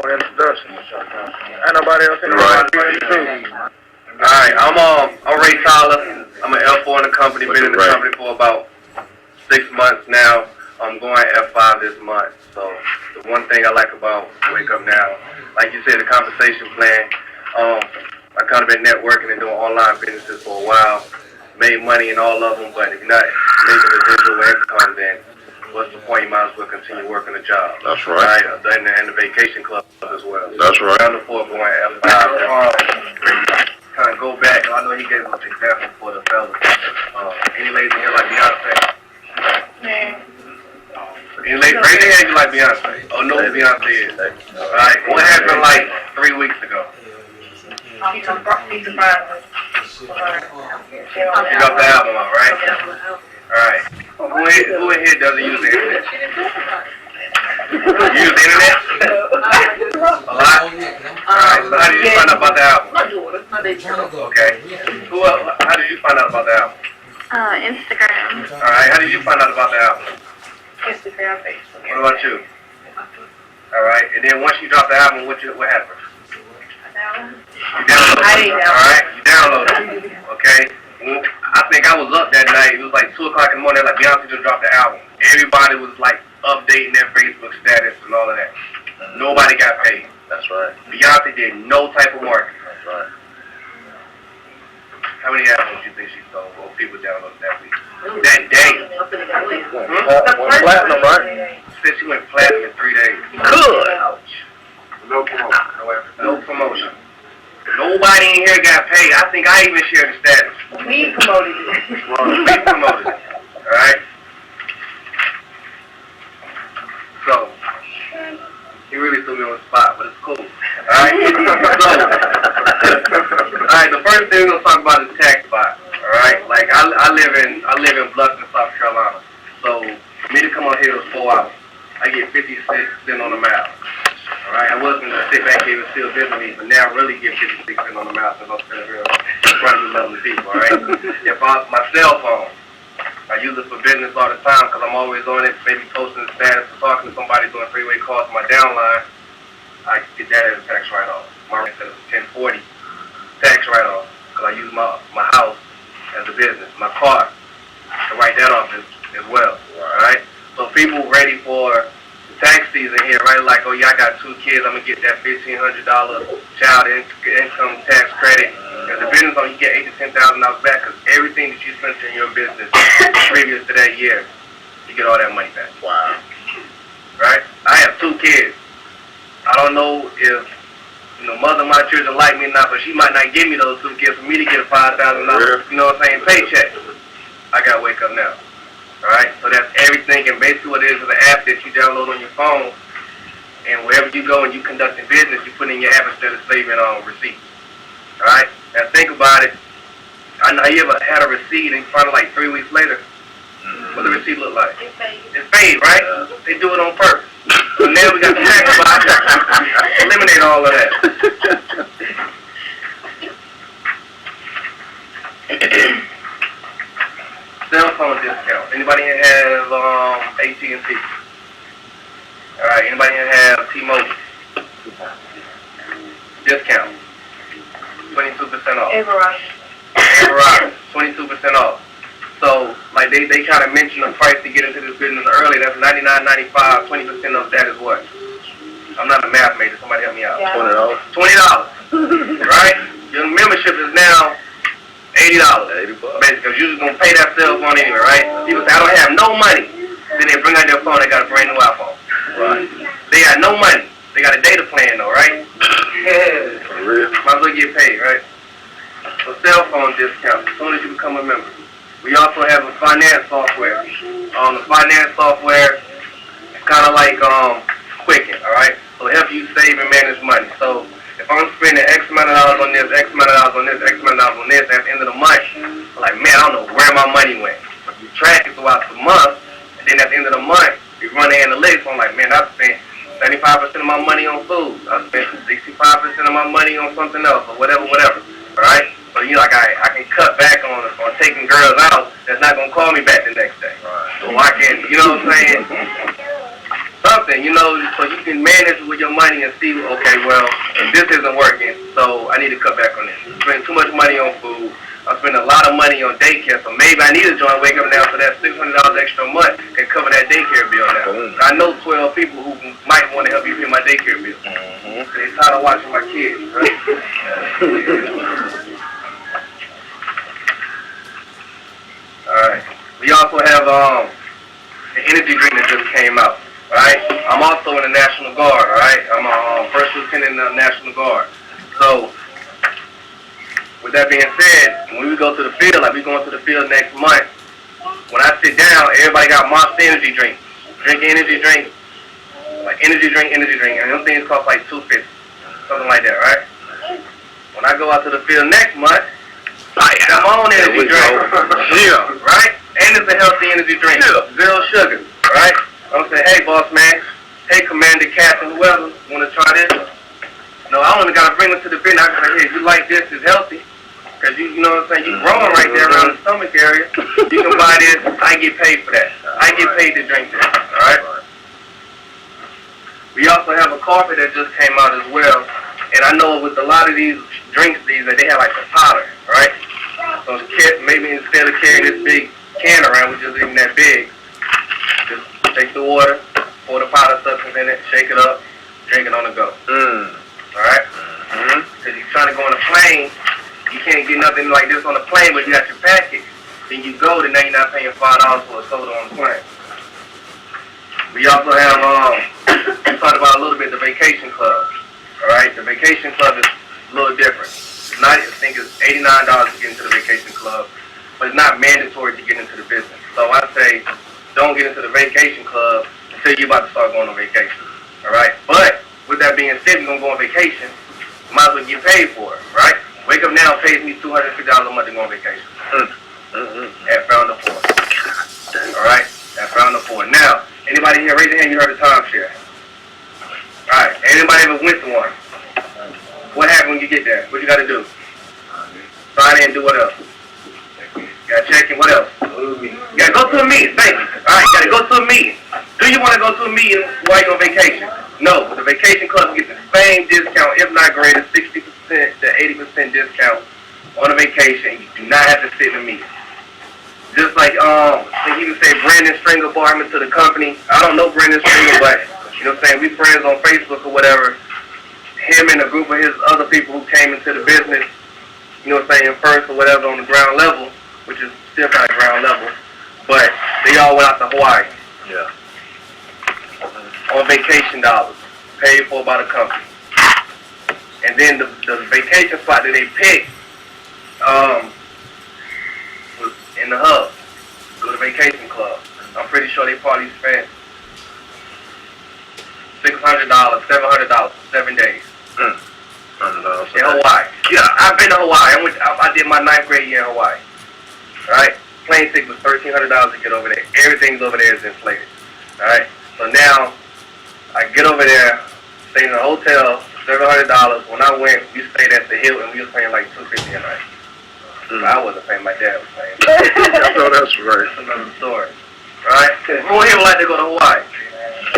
no introduction. Ain't nobody else in the room. Alright, I'm Ray Tyler. I'm an F4 in the company, been in the company for about 6 months now. I'm going F5 this month. So the one thing I like about Wake Up Now, like you said, the compensation plan, I kind of been networking and doing online businesses for a while. Made money in all of them, but if you're not making residual income, then what's the point? You might as well continue working a job. That's right. And the vacation club as well. That's right. Round the four going F5. Kind of go back. I know he gave us an example for the fellas. Any ladies in here like Beyonce? Any ladies, raise your hand you like Beyonce. Oh, no, Beyonce is. Alright, what happened like 3 weeks ago? She surprised You got the album out, right? Alright. Who in here doesn't use the internet? You use the internet? A lot? Alright, so how did you find out about the album? Okay. Who else? How did you find out about the album? Instagram. Alright, how did you find out about the album? Instagram, Facebook. What about you? Alright, and then once you drop the album, what happened? You downloaded it. Alright, you downloaded it. Okay? Well, I think I was up that night. It was like 2 o'clock in the morning, like Beyonce just dropped the album. Everybody was like updating their Facebook status and all of that. Nobody got paid. That's right. Beyonce did no type of marketing. That's right. How many albums do you think she sold or people downloaded that week? That day. Platinum, right? Said she went platinum in 3 days. Good. No promotion. No promotion. Nobody in here got paid. I think I even shared the status. We promoted it. We promoted it. Alright? So, he really threw me on the spot, but it's cool. Alright? Alright, the first thing we're gonna talk about is tax spot. Alright? Like I live in Bluffton, South Carolina. So for me to come on here it was 4 hours. I get 56 cents on the mile. Alright, I was gonna sit back here and still visit me, but now I really get 56 cents on the mile since I'm sitting here in front of 11 people, alright? If my cell phone, I use it for business all the time because I'm always on it, maybe posting the status or talking to somebody doing freeway calls to my downline. I get that as a tax write-off. My rent says 1040 tax write-off because I use my house as a business, my car, to write that off as well, alright? So people ready for tax season here, right? Like, oh yeah, I got 2 kids, I'm gonna get that $1,500 child income tax credit. As a business owner, you get $8,000 to $10,000 back because everything that you spent in your business previous to that year, you get all that money back. Wow. Right? I have 2 kids. I don't know if mother of my children like me or not, but she might not give me those 2 kids for me to get a $5,000, you know what I'm saying, paycheck. I gotta wake up now. Alright, so that's everything, and basically what it is an app that you download on your phone, and wherever you go and you conduct a business, you put in your app instead of saving on receipts. Alright, now think about it. I know you ever had a receipt and you find it like 3 weeks later. What the receipt look like? It's paid, right? They do it on purpose. So now we got the tax box. Eliminate all of that. Cell phone discount. Anybody here have AT&T? Alright, anybody here have T-Mobile? Discount. 22% off. Verizon. 22% off. So, like they kind of mentioned the price to get into this business early. That's $99.95. 20% of that is what? I'm not a math major. Somebody help me out. Yeah. $20. Right? Your membership is now $80. Basically, because you're just going to pay that cell phone anyway, right? People say, I don't have no money. Then they bring out their phone, they got a brand new iPhone. Right. They got no money. They got a data plan though, right? Yeah. Might as well get paid, right? So cell phone discount as soon as you become a member. We also have a finance software. The finance software is kind of like Quicken, alright? So it helps you save and manage money. So if I'm spending X amount of dollars on this, X amount of dollars on this, X amount of dollars on this, at the end of the month, I'm like, man, I don't know where my money went. So you track it throughout the month, and then at the end of the month, you run the analytics. I'm like, man, I spent 75% of my money on food. I spent 65% of my money on something else, or whatever, alright? So like I can cut back on taking girls out that's not gonna call me back the next day. Right. So I can, you know what I'm saying? Some something, you know, so you can manage with your money and see, okay, well, this isn't working, so I need to cut back on this. I spend too much money on food. I spend a lot of money on daycare, so maybe I need to join Wake Up Now so that $600 extra a month can cover that daycare bill now. I know 12 people who might want to help you pay my daycare bill. They're tired of watching my kids, right? Alright. We also have an energy drink that just came out. Alright? I'm also in the National Guard, alright? I'm a first lieutenant in the National Guard. So, with that being said, when we go to the field, like we going to the field next month, when I sit down, everybody got Monster energy drinks. Drink energy drink, like energy drink, and them things cost like $2.50, something like that, right? When I go out to the field next month, I got my own energy drink, Yeah. right? And it's a healthy energy drink, zero sugar, right? I'm saying, hey, boss man, hey, Commander, Captain, whoever, want to try this? No, I only got to bring them to the bin. I can say, hey, if you like this, it's healthy. Because you know what I'm saying, you're growing right there around the stomach area. You can buy this, I get paid for that. I get paid to drink this, all right? We also have a coffee that just came out as well. And I know with a lot of these drinks these days, they have like a powder, right? So maybe instead of carrying this big can around, which isn't even that big, just take the water, pour the powder substance in it, shake it up, drink it on the go. Alright? Because you're trying to go on a plane, you can't get nothing like this on the plane, but you got your package. Then you go, then now you're not paying $5 for a soda on the plane. We also have, we talked about a little bit the vacation club. Alright? The vacation club is a little different. I think it's $89 to get into the vacation club, but it's not mandatory to get into the business. So I say, don't get into the vacation club until you're about to start going on vacation. Alright? But, with that being said, you're going to go on vacation, you might as well get paid for it, right? Wake Up Now pays me $250 a month to go on vacation. At Founder 4. Alright? At Founder 4. Now, anybody here, raise your hand, you heard of timeshare. Alright, anybody ever went to one? What happened when you get there? What you got to do? Sign in, do what else? You got to check in, what else? You got to go to a meeting, thank you. Alright, you got to go to a meeting. Do you want to go to a meeting while you're on vacation? No, the vacation club gets the same discount, if not greater, 60% to 80% discount on a vacation. You do not have to sit in a meeting. Just like, I think you can say Brandon Stringer brought him to the company. I don't know Brandon Stringer, but, you know what I'm saying, we friends on Facebook or whatever. Him and a group of his other people who came into the business, you know what I'm saying, first or whatever on the ground level, which is still kind of ground level, but they all went out to Hawaii. Yeah. On vacation dollars, paid for by the company. And then the vacation spot that they picked was in the hub, go to vacation club. I'm pretty sure they probably spent $600, $700 for 7 days. In Hawaii. Yeah, I've been to Hawaii. I did my 9th grade year in Hawaii. Alright? Plane ticket was $1,300 to get over there. Everything's over there is inflated. Alright? So now, I get over there, stay in a hotel, $700. When I went, we stayed at the Hilton. We was paying like $250 a night. I wasn't paying, my dad was paying. I know that's right. That's another story. Right? Who here would like to go to Hawaii?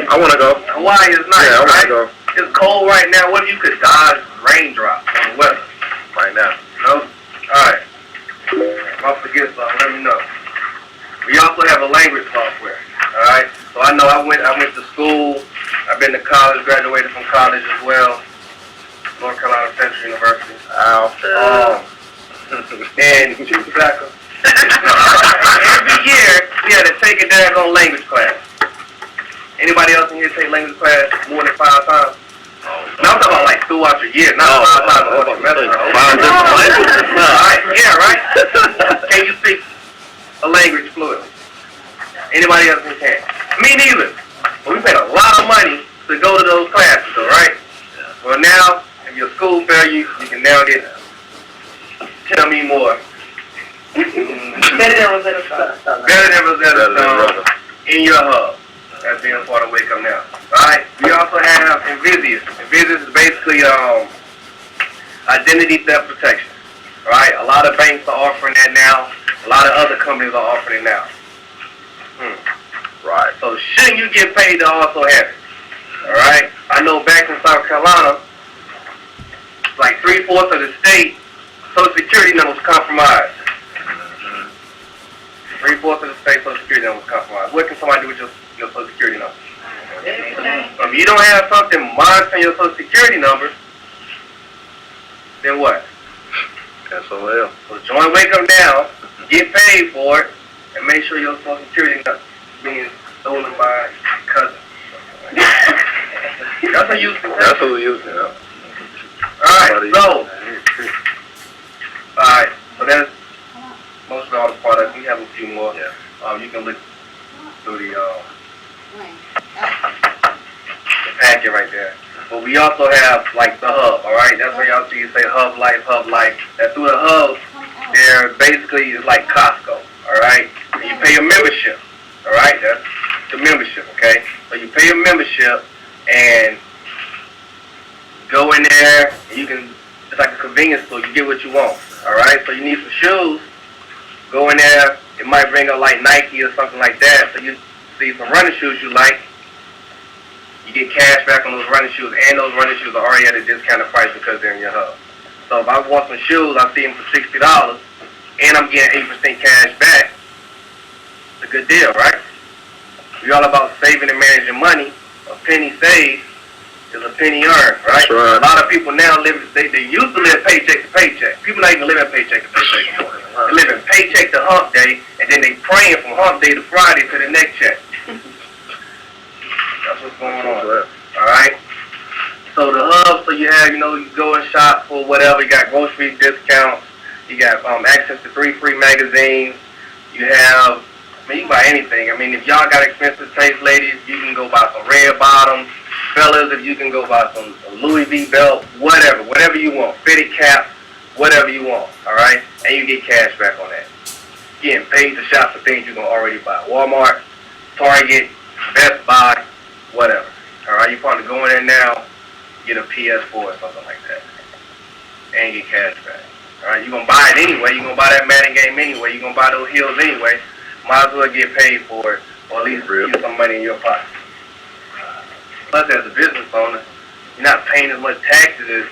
I want to go. Hawaii is nice, Yeah, I want right? to go. It's cold right now. What if you could dodge raindrops on the weather right now? No? Alright. If I forget something, let me know. We also have a language software. Alright? So I know I went to school. I've been to college, graduated from college as well. North Carolina Central University. And Chief Tobacco. Every year we had to take a daggone language class. Anybody else in here take language class more than 5 times? No, I'm talking about like throughout your year, not 5 times a semester. 5 different languages. Alright, yeah, right? Can you speak a language fluently? Anybody else in here? Me neither. But we paid a lot of money to go to those classes, though, right? Well, now, if your school failed you, you can now get. Tell me more. Better than Rosetta Stone. Better than Rosetta Stone in your hub. That's being a part of Wake Up Now. Alright, we also have Invisius. Invisius is basically identity theft protection. Alright, a lot of banks are offering that now. A lot of other companies are offering it now. Right, so shouldn't you get paid to also have it? Alright? I know back in South Carolina, like 3/4 of the state, Social Security number was compromised. 3/4 of the state Social Security number was compromised. What can somebody do with your Social Security number? If you don't have something monitoring your Social Security number, then what? SOL. So join Wake Up Now, get paid for it, and make sure your Social Security not being stolen by your cousin. That's what you That's what we use now. Alright, so that's most of all the products. We have a few more. Yeah. You can look through the packet right there. But we also have like the hub, alright? That's where y'all see you say hub life, hub life. That through the hub, they're basically is like Costco, alright? You pay a membership, alright? That's the membership, okay? So you pay a membership and go in there, and you can, it's like a convenience store, you get what you want, alright? So you need some shoes, go in there, it might bring up like Nike or something like that, so you see some running shoes you like, you get cash back on those running shoes, and those running shoes are already at a discounted price because they're in your hub. So if I want some shoes, I see them for $60, and I'm getting 8% cash back. It's a good deal, right? We're all about saving and managing money. A penny saved is a penny earned, right? That's right. A lot of people now live, they used to live paycheck to paycheck. People not even living paycheck to paycheck anymore. They're living paycheck to hump day, and then they praying from hump day to Friday to the next check. That's what's going on. Alright? So the hub, so you have, you go and shop for whatever. You got grocery discounts. You got access to 3 free magazines. You have, you can buy anything. I mean, if y'all got expensive taste, ladies, you can go buy some red bottoms. Fellas, if you can go buy some Louis V belt, whatever you want. Fitted cap, whatever you want. Alright? And you get cash back on that. Getting paid to shop for things you can already buy. Walmart, Target, Best Buy, whatever. Alright, you probably go in there now, get a PS4 or something like that. And get cash back. Alright, you're going to buy it anyway. You're going to buy that Madden game anyway. You're going to buy those heels anyway. Might as well get paid for it, or at least get some money in your pocket. Plus, as a business owner, you're not paying as much taxes as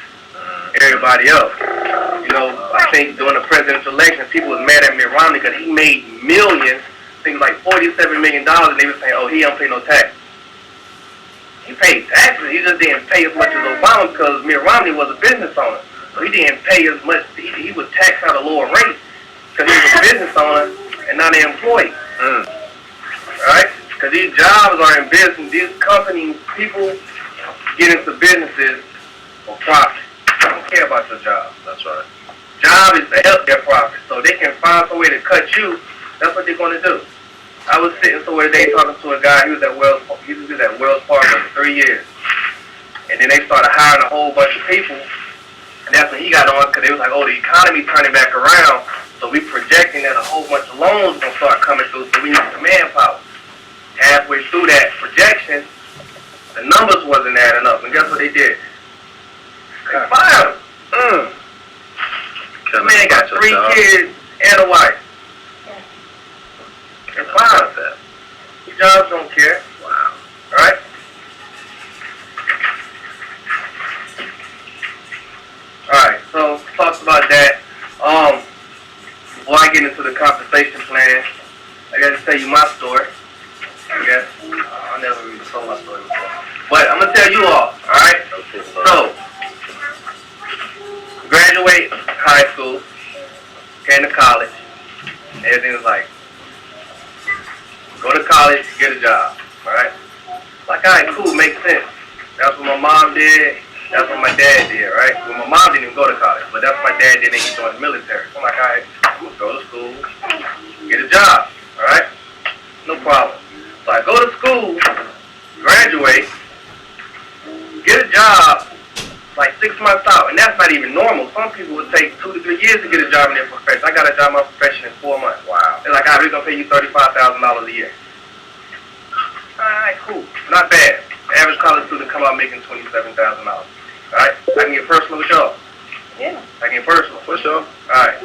everybody else. I think during the presidential election, people was mad at Mitt Romney because he made millions, I think it was like $47 million, and they were saying, oh, he don't pay no tax. He paid taxes, he just didn't pay as much as Obama because Mitt Romney was a business owner. So he didn't pay as much, he was taxed at a lower rate because he was a business owner and not an employee. Right? Because these jobs are in business, these companies, people get into businesses for profit. They don't care about your job. That's right. Job is to help their profit. So they can find some way to cut you, that's what they're going to do. I was sitting somewhere today talking to a guy, he was at Wells Fargo for 3 years. And then they started hiring a whole bunch of people. And that's when he got on, because they was like, oh, the economy turning back around. So we projecting that a whole bunch of loans going to start coming through, so we need some manpower. Halfway through that projection, the numbers wasn't adding up. And guess what they did? They fired him. The man got 3 kids and a wife. They're fired that. Your jobs don't care. Wow. Alright? Alright, so talked about that. Before I get into the compensation plan, I gotta tell you my story. I guess I never really told my story before. But I'm gonna tell you all, alright? So, graduate high school, came to college, everything was like, go to college, get a job, alright? Like, alright, cool, makes sense. That's what my mom did, that's what my dad did, right? Well, my mom didn't even go to college, but that's what my dad did, and he joined the military. So I'm like, alright, I'm gonna go to school, get a job, alright? No problem. So I go to school, graduate, get a job, like 6 months out, and that's not even normal. Some people would take 2 to 3 years to get a job in their profession. I got a job in my profession in 4 months. Wow. They're like, all right, we're going to pay you $35,000 a year. All right, cool. Not bad. The average college student come out making $27,000. All right? I can get personal with y'all. Yeah. I can get personal. For sure. All right.